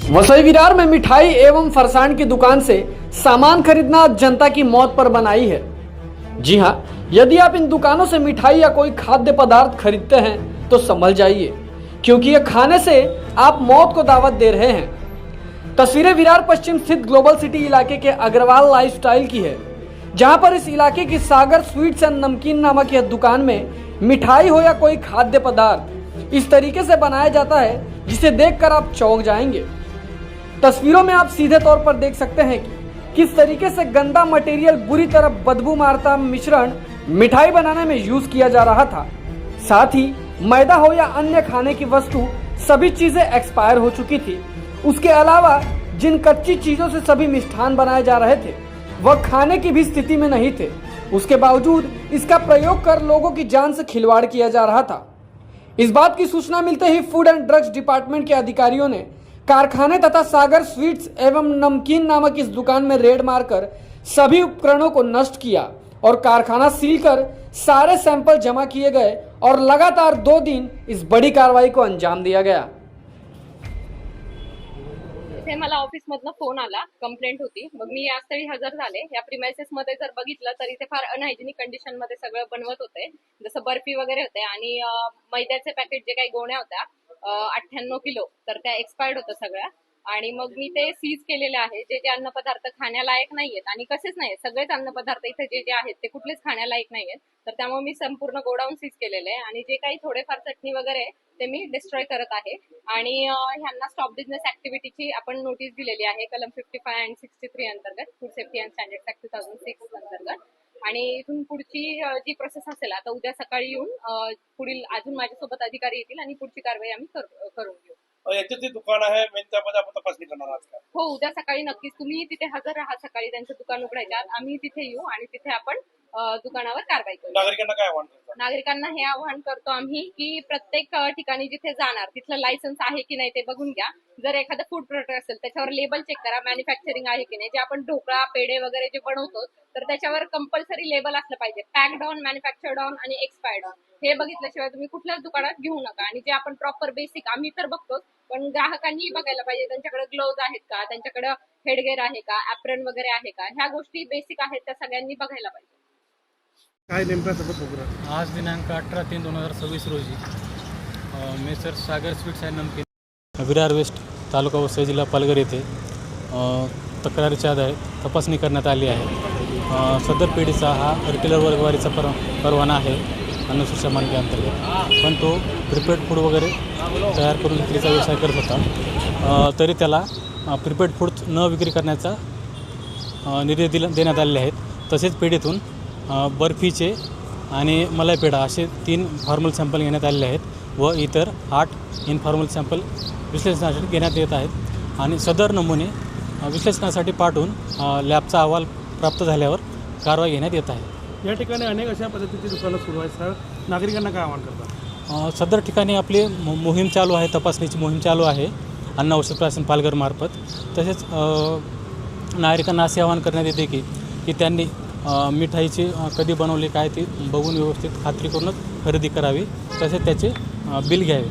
वसई विरार में मिठाई एवं फरसाण की दुकान से सामान खरीदना जनता की मौत पर बनाई है। जी हां, यदि आप इन दुकानों से मिठाई या कोई खाद्य पदार्थ खरीदते हैं तो संभल जाइए, क्योंकि ये खाने से आप मौत को दावत दे रहे हैं। तस्वीरें विरार पश्चिम स्थित ग्लोबल सिटी इलाके के अग्रवाल लाइफस्टाइल की है, जहां पर इस इलाके की सागर स्वीट्स एंड नमकीन नामक यह दुकान में मिठाई हो या कोई खाद्य पदार्थ इस तरीके से बनाया जाता है जिसे देखकर आप चौंक जाएंगे। तस्वीरों में आप सीधे तौर पर देख सकते हैं कि किस तरीके से गंदा मटेरियल, बुरी तरह बदबू मारता मिश्रण मिठाई बनाने में यूज किया जा रहा था। साथ ही मैदा हो या अन्य खाने की वस्तु, सभी चीजें एक्सपायर हो चुकी थी। उसके अलावा जिन कच्ची चीजों से सभी मिष्ठान बनाए जा रहे थे वह खाने की भी स्थिति में नहीं थे। उसके बावजूद इसका प्रयोग कर लोगों की जान से खिलवाड़ किया जा रहा था। इस बात की सूचना मिलते ही फूड एंड ड्रग्स डिपार्टमेंट के अधिकारियों ने कारखाने तथा सागर स्वीट्स एवं नमकीन नामक इस दुकान में रेड मारकर सभी उपकरणों को नष्ट किया और कारखाना सील कर सारे सैंपल जमा किए गए और लगातार 2 दिन इस बड़ी कार्रवाई को अंजाम दिया गया। इथे मला ऑफिसमधनं फोन आला, कंप्लेंट होती। मग मी यास्थळी हजर झाले। या प्रिमाइसेस मध्ये जर बघितलं तर इथे फार अनहायजेनिक कंडिशन मध्ये सगळं बनवत होते, जसं बर्फी वगैरे होते आणि मैद्याचे पॅकेट जे काही गोण्या होत्या 98 किलो, तर त्या एक्सपायर्ड होत्या सगळ्या। आणि मग मी ते सीज केलेले आहे, जे जे अन्नपदार्थ खाण्यालायक नाहीयेत आणि कसेच नाही, सगळेच अन्नपदार्थ इथे जे जे आहेत ते कुठलेच खाण्यालायक नाहीयेत। तर त्यामुळे मी संपूर्ण गोडाऊन सीज केलेले आहे आणि जे काही थोडेफार चटणी वगैरे ते मी डिस्ट्रॉय करत आहे। आणि ह्यांना स्टॉप बिझनेस ऍक्टिव्हिटीची आपण नोटीस दिलेली आहे कलम 55 आणि 63 अंतर्गत, food safety and standards act 2006 अंतर्गत। आणि इथून पुढची जी प्रोसेस असेल, आता उद्या सकाळी येऊन पुढील अजून माझ्यासोबत अधिकारी येतील आणि पुढची कारवाई आम्ही करून घेऊ। याचे जे दुकान आहे त्यामध्ये आपण तपासणी करणार आहात का? हो, उद्या सकाळी नक्कीच तुम्ही तिथे हजर राहा। सकाळी त्यांचं दुकान उघडायच्या आम्ही तिथे येऊ आणि तिथे आपण दुकानावर कारवाई करू। नागरिकांना काय आव्हान करतात? नागरिकांना हे आवाहन करतो आम्ही की प्रत्येक ठिकाणी जिथे जाणार तिथलं लायसन्स आहे की नाही ते बघून घ्या। जर एखादं फूड प्रोडक्ट असेल त्याच्यावर लेबल चेक करा, मॅन्युफॅक्चरिंग आहे की नाही। जे आपण ढोकळा, पेढे वगैरे जे बनवतो तर त्याच्यावर कंपल्सरी लेबल असलं पाहिजे, पॅक्ड ऑन, मॅन्युफॅक्चर्ड ऑन आणि एक्सपायर्ड ऑन। हे बघितल्याशिवाय तुम्ही कुठल्याच दुकानात घेऊ नका। आणि जे आपण प्रॉपर बेसिक आम्ही तर बघतोच, पण ग्राहकांनी बघायला पाहिजे त्यांच्याकडे ग्लोव्ज आहेत का, त्यांच्याकडे हेडगेअर आहे का, ॲप्रन वगैरे आहे का, ह्या गोष्टी बेसिक आहेत त्या सगळ्यांनी बघायला पाहिजे। काय नेमका सोबत प्रोग्राम? आज दिनांक 18/3/2026 रोजी मेसर सागर स्वीट्स अँड नमकीन विरार वेस्ट तालुका वसई जिल्हा पालघर येथे तक्रारीच्या आधारे तपासणी करण्यात आली आहे। सदर पेढीचा हा रिटेलर वर्गवारीचा परवाना आहे अन्नसुरक्षा मानकांतर्गत, पण तो प्रिपेड फूड वगैरे तयार करून विक्रीचा व्यवसाय करत होता। तरी त्याला प्रिपेड फूड न विक्री करण्याचा निर्देश देण्यात आलेले आहेत। तसेच पेढीतून बर्फीचे आणि मलाई पेढा असे 3 फॉर्मल सॅम्पल घेण्यात आलेले आहेत व इतर 8 इनफॉर्मल सॅम्पल विश्लेषणासाठी घेण्यात येत आहेत आणि सदर नमुने विश्लेषणासाठी पाठवून लॅबचा अहवाल प्राप्त झाल्यावर कारवाई घेण्यात येत आहे। या ठिकाणी अनेक अशा पद्धतीची दुकानं सुरू आहेत सर, नागरिकांना काय आव्हान करतात? सदर ठिकाणी आपली मोहीम चालू आहे, तपासणीची मोहीम चालू आहे अन्न औषध प्राशन पालघरमार्फत। तसेच नागरिकांना असे आवाहन करण्यात येते की त्यांनी मिठाईची कधी बनवली काय ती बघून व्यवस्थित खात्री करूनच खरेदी करावी, तसेच त्याचे बिल घ्यावे।